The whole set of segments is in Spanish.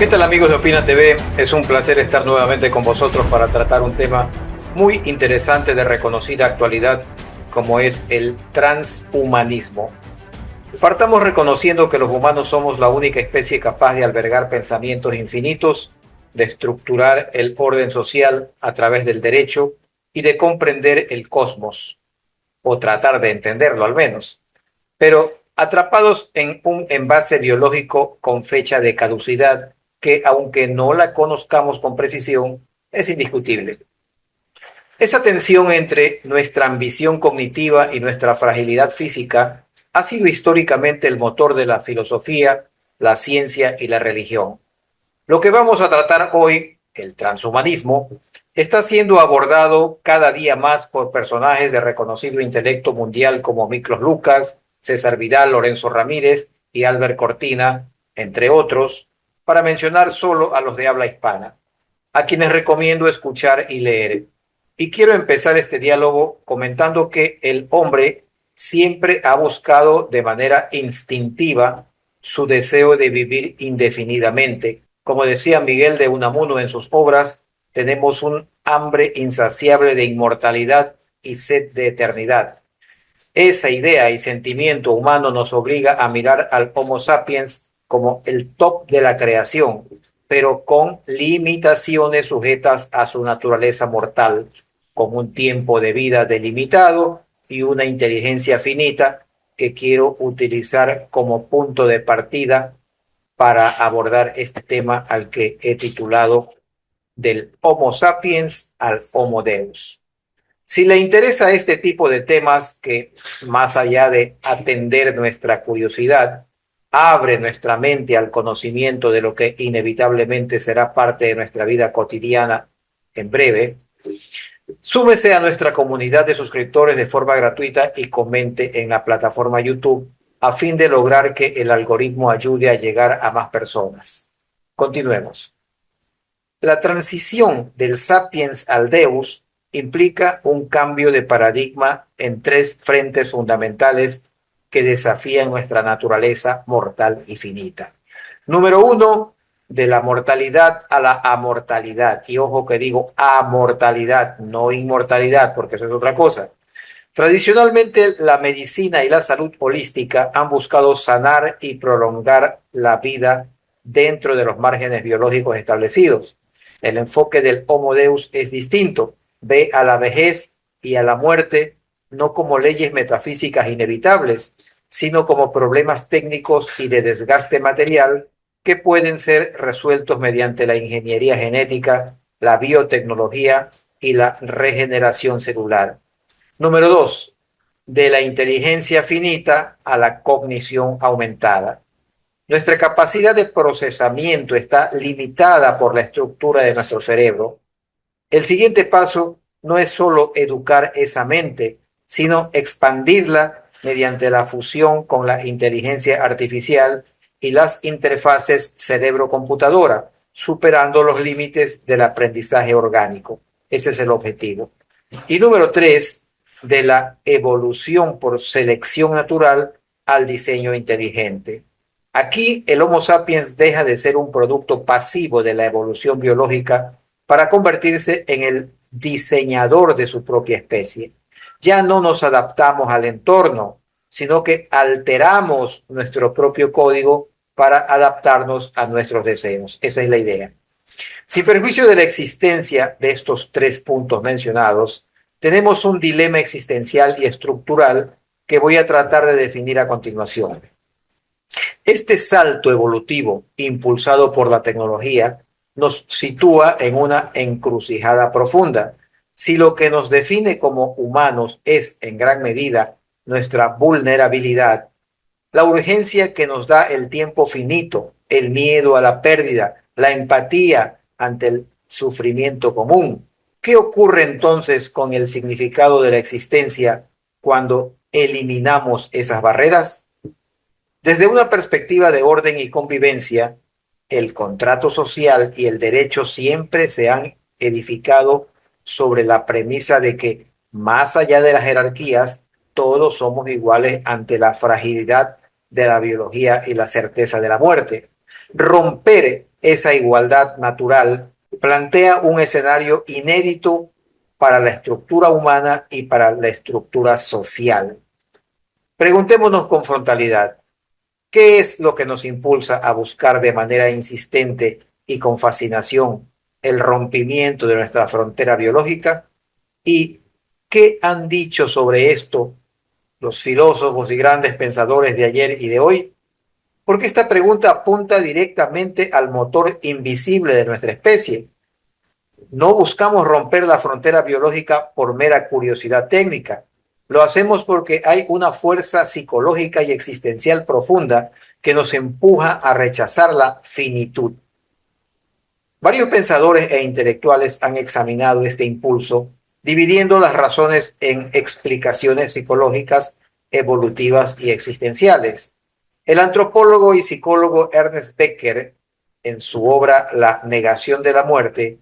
¿Qué tal amigos de Opina TV? Es un placer estar nuevamente con vosotros para tratar un tema muy interesante de reconocida actualidad como es el transhumanismo. Partamos reconociendo que los humanos somos la única especie capaz de albergar pensamientos infinitos, de estructurar el orden social a través del derecho y de comprender el cosmos, o tratar de entenderlo al menos, pero atrapados en un envase biológico con fecha de caducidad que, aunque no la conozcamos con precisión, es indiscutible. Esa tensión entre nuestra ambición cognitiva y nuestra fragilidad física ha sido históricamente el motor de la filosofía, la ciencia y la religión. Lo que vamos a tratar hoy, el transhumanismo, está siendo abordado cada día más por personajes de reconocido intelecto mundial como Miklos Lucas, César Vidal, Lorenzo Ramírez y Albert Cortina, entre otros, para mencionar solo a los de habla hispana, a quienes recomiendo escuchar y leer. Y quiero empezar este diálogo comentando que el hombre siempre ha buscado de manera instintiva su deseo de vivir indefinidamente. Como decía Miguel de Unamuno en sus obras, tenemos un hambre insaciable de inmortalidad y sed de eternidad. Esa idea y sentimiento humano nos obliga a mirar al Homo sapiens como el top de la creación, pero con limitaciones sujetas a su naturaleza mortal, con un tiempo de vida delimitado y una inteligencia finita que quiero utilizar como punto de partida para abordar este tema al que he titulado Del Homo sapiens al Homo Deus. Si le interesa este tipo de temas que, más allá de atender nuestra curiosidad, abre nuestra mente al conocimiento de lo que inevitablemente será parte de nuestra vida cotidiana en breve, súmese a nuestra comunidad de suscriptores de forma gratuita y comente en la plataforma YouTube a fin de lograr que el algoritmo ayude a llegar a más personas. Continuemos. La transición del sapiens al Deus implica un cambio de paradigma en tres frentes fundamentales que desafían nuestra naturaleza mortal y finita. Número uno, de la mortalidad a la amortalidad. Y ojo que digo amortalidad, no inmortalidad, porque eso es otra cosa. Tradicionalmente, la medicina y la salud holística han buscado sanar y prolongar la vida dentro de los márgenes biológicos establecidos. El enfoque del Homo Deus es distinto. Ve a la vejez y a la muerte no como leyes metafísicas inevitables, sino como problemas técnicos y de desgaste material que pueden ser resueltos mediante la ingeniería genética, la biotecnología y la regeneración celular. Número dos, de la inteligencia finita a la cognición aumentada. Nuestra capacidad de procesamiento está limitada por la estructura de nuestro cerebro. El siguiente paso no es solo educar esa mente, sino expandirla mediante la fusión con la inteligencia artificial y las interfaces cerebro-computadora, superando los límites del aprendizaje orgánico. Ese es el objetivo. Y número tres, de la evolución por selección natural al diseño inteligente. Aquí el Homo sapiens deja de ser un producto pasivo de la evolución biológica para convertirse en el diseñador de su propia especie. Ya no nos adaptamos al entorno, sino que alteramos nuestro propio código para adaptarnos a nuestros deseos. Esa es la idea. Sin perjuicio de la existencia de estos tres puntos mencionados, tenemos un dilema existencial y estructural que voy a tratar de definir a continuación. Este salto evolutivo impulsado por la tecnología nos sitúa en una encrucijada profunda. Si lo que nos define como humanos es en gran medida nuestra vulnerabilidad, la urgencia que nos da el tiempo finito, el miedo a la pérdida, la empatía ante el sufrimiento común, ¿qué ocurre entonces con el significado de la existencia cuando eliminamos esas barreras? Desde una perspectiva de orden y convivencia, el contrato social y el derecho siempre se han edificado sobre la premisa de que, más allá de las jerarquías, todos somos iguales ante la fragilidad de la biología y la certeza de la muerte. Romper esa igualdad natural plantea un escenario inédito para la estructura humana y para la estructura social. Preguntémonos con frontalidad, ¿qué es lo que nos impulsa a buscar de manera insistente y con fascinación el rompimiento de nuestra frontera biológica? ¿Y qué han dicho sobre esto los filósofos y grandes pensadores de ayer y de hoy? Porque esta pregunta apunta directamente al motor invisible de nuestra especie. No buscamos romper la frontera biológica por mera curiosidad técnica. Lo hacemos porque hay una fuerza psicológica y existencial profunda que nos empuja a rechazar la finitud. Varios pensadores e intelectuales han examinado este impulso, dividiendo las razones en explicaciones psicológicas, evolutivas y existenciales. El antropólogo y psicólogo Ernest Becker, en su obra La negación de la muerte,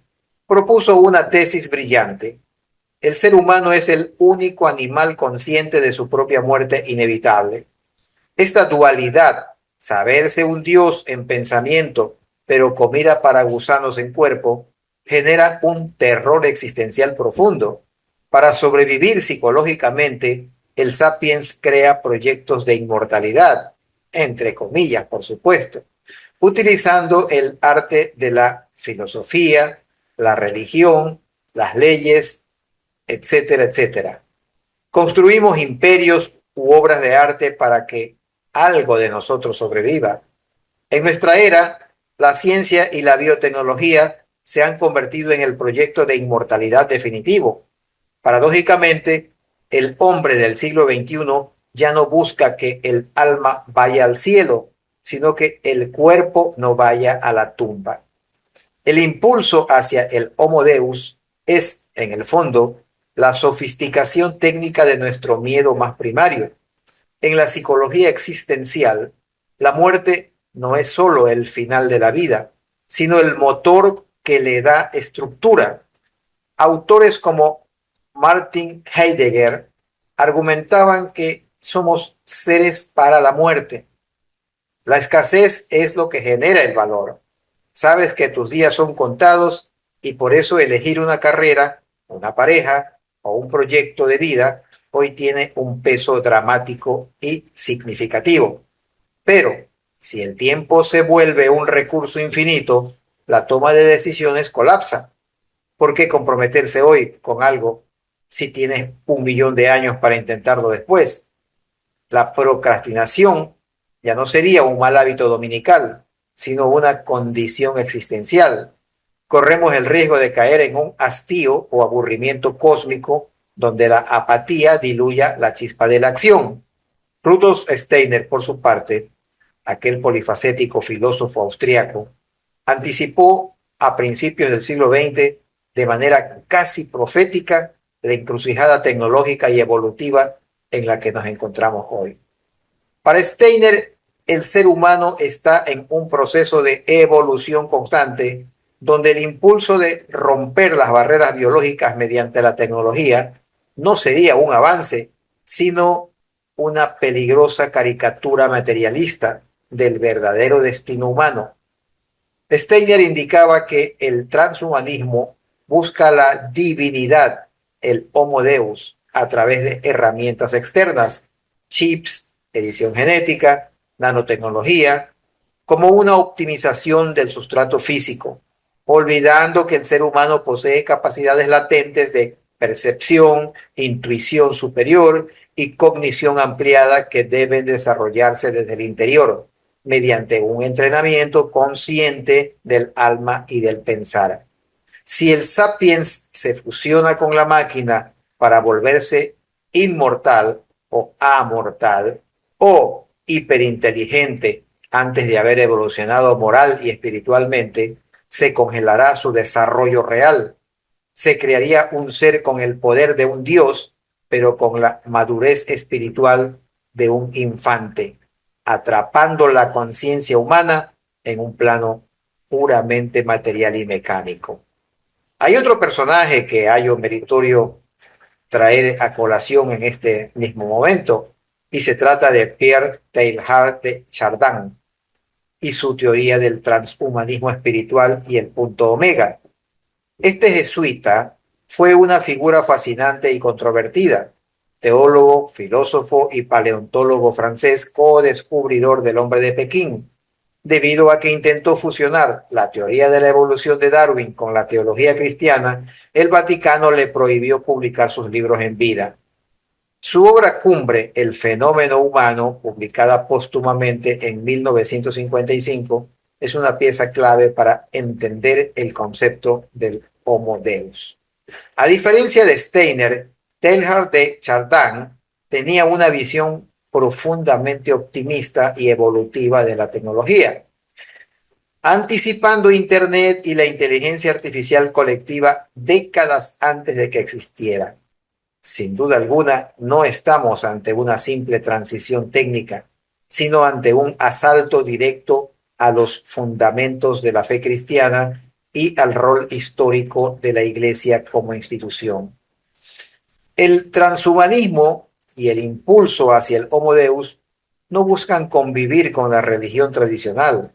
propuso una tesis brillante. El ser humano es el único animal consciente de su propia muerte inevitable. Esta dualidad, saberse un dios en pensamiento, pero comida para gusanos en cuerpo, genera un terror existencial profundo. Para sobrevivir psicológicamente, el sapiens crea proyectos de inmortalidad, entre comillas, por supuesto, utilizando el arte de la filosofía, la religión, las leyes, etcétera, etcétera. Construimos imperios u obras de arte para que algo de nosotros sobreviva. En nuestra era, la ciencia y la biotecnología se han convertido en el proyecto de inmortalidad definitivo. Paradójicamente, el hombre del siglo XXI ya no busca que el alma vaya al cielo, sino que el cuerpo no vaya a la tumba. El impulso hacia el Homo Deus es, en el fondo, la sofisticación técnica de nuestro miedo más primario. En la psicología existencial, la muerte no es solo el final de la vida, sino el motor que le da estructura. Autores como Martin Heidegger argumentaban que somos seres para la muerte. La escasez es lo que genera el valor. Sabes que tus días son contados y por eso elegir una carrera, una pareja o un proyecto de vida hoy tiene un peso dramático y significativo. Pero si el tiempo se vuelve un recurso infinito, la toma de decisiones colapsa. ¿Por qué comprometerse hoy con algo si tienes 1 millón de años para intentarlo después? La procrastinación ya no sería un mal hábito dominical, sino una condición existencial. Corremos el riesgo de caer en un hastío o aburrimiento cósmico donde la apatía diluya la chispa de la acción. Rudolf Steiner, por su parte, aquel polifacético filósofo austriaco, anticipó a principios del siglo XX de manera casi profética la encrucijada tecnológica y evolutiva en la que nos encontramos hoy. Para Steiner, el ser humano está en un proceso de evolución constante donde el impulso de romper las barreras biológicas mediante la tecnología no sería un avance, sino una peligrosa caricatura materialista del verdadero destino humano. Steiner indicaba que el transhumanismo busca la divinidad, el Homo Deus, a través de herramientas externas, chips, edición genética, nanotecnología, como una optimización del sustrato físico, olvidando que el ser humano posee capacidades latentes de percepción, intuición superior y cognición ampliada que deben desarrollarse desde el interior, mediante un entrenamiento consciente del alma y del pensar. Si el sapiens se fusiona con la máquina para volverse inmortal o amortal o hiperinteligente antes de haber evolucionado moral y espiritualmente, se congelará su desarrollo real. Se crearía un ser con el poder de un dios, pero con la madurez espiritual de un infante, atrapando la conciencia humana en un plano puramente material y mecánico. Hay otro personaje que hallo meritorio traer a colación en este mismo momento, y se trata de Pierre Teilhard de Chardin. y su teoría del transhumanismo espiritual y el punto omega. Este jesuita fue una figura fascinante y controvertida, teólogo, filósofo y paleontólogo francés, co-descubridor del hombre de Pekín, debido a que intentó fusionar la teoría de la evolución de Darwin con la teología cristiana. El Vaticano le prohibió publicar sus libros en vida. Su obra cumbre, El fenómeno humano, publicada póstumamente en 1955, es una pieza clave para entender el concepto del Homo Deus. A diferencia de Steiner, Teilhard de Chardin tenía una visión profundamente optimista y evolutiva de la tecnología, anticipando Internet y la inteligencia artificial colectiva décadas antes de que existiera. Sin duda alguna, no estamos ante una simple transición técnica, sino ante un asalto directo a los fundamentos de la fe cristiana y al rol histórico de la Iglesia como institución. El transhumanismo y el impulso hacia el Homo Deus no buscan convivir con la religión tradicional,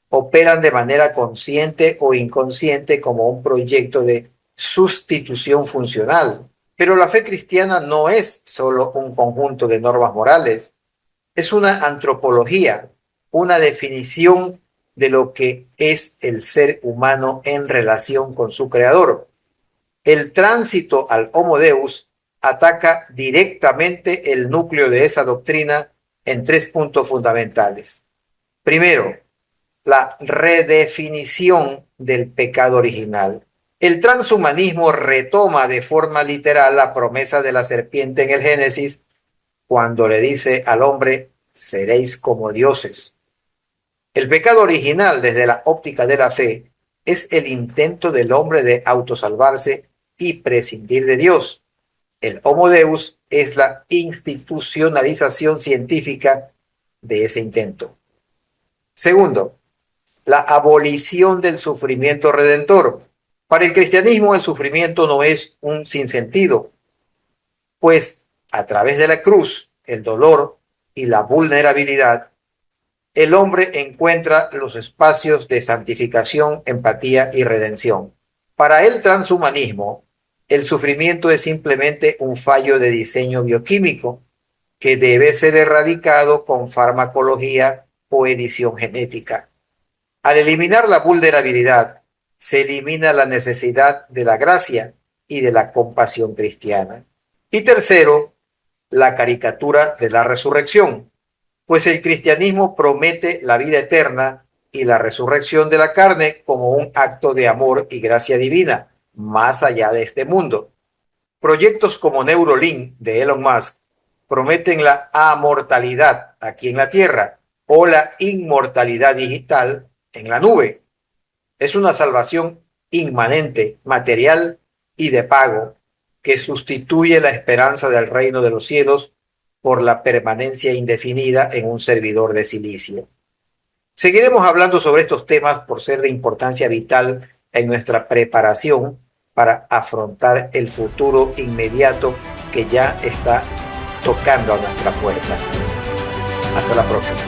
operan de manera consciente o inconsciente como un proyecto de sustitución funcional. Pero la fe cristiana no es solo un conjunto de normas morales, es una antropología, una definición de lo que es el ser humano en relación con su creador. El tránsito al Homo Deus ataca directamente el núcleo de esa doctrina en 3 puntos fundamentales. Primero, la redefinición del pecado original. El transhumanismo retoma de forma literal la promesa de la serpiente en el Génesis cuando le dice al hombre: seréis como dioses. El pecado original, desde la óptica de la fe, es el intento del hombre de autosalvarse y prescindir de Dios. El Homo Deus es la institucionalización científica de ese intento. Segundo, la abolición del sufrimiento redentor. Para el cristianismo, el sufrimiento no es un sinsentido, pues a través de la cruz, el dolor y la vulnerabilidad, el hombre encuentra los espacios de santificación, empatía y redención. Para el transhumanismo, el sufrimiento es simplemente un fallo de diseño bioquímico que debe ser erradicado con farmacología o edición genética. Al eliminar la vulnerabilidad, se elimina la necesidad de la gracia y de la compasión cristiana. Y tercero, la caricatura de la resurrección, pues el cristianismo promete la vida eterna y la resurrección de la carne como un acto de amor y gracia divina, más allá de este mundo. Proyectos como Neuralink de Elon Musk prometen la amortalidad aquí en la Tierra o la inmortalidad digital en la nube. Es una salvación inmanente, material y de pago, que sustituye la esperanza del reino de los cielos por la permanencia indefinida en un servidor de silicio. Seguiremos hablando sobre estos temas por ser de importancia vital en nuestra preparación para afrontar el futuro inmediato que ya está tocando a nuestra puerta. Hasta la próxima.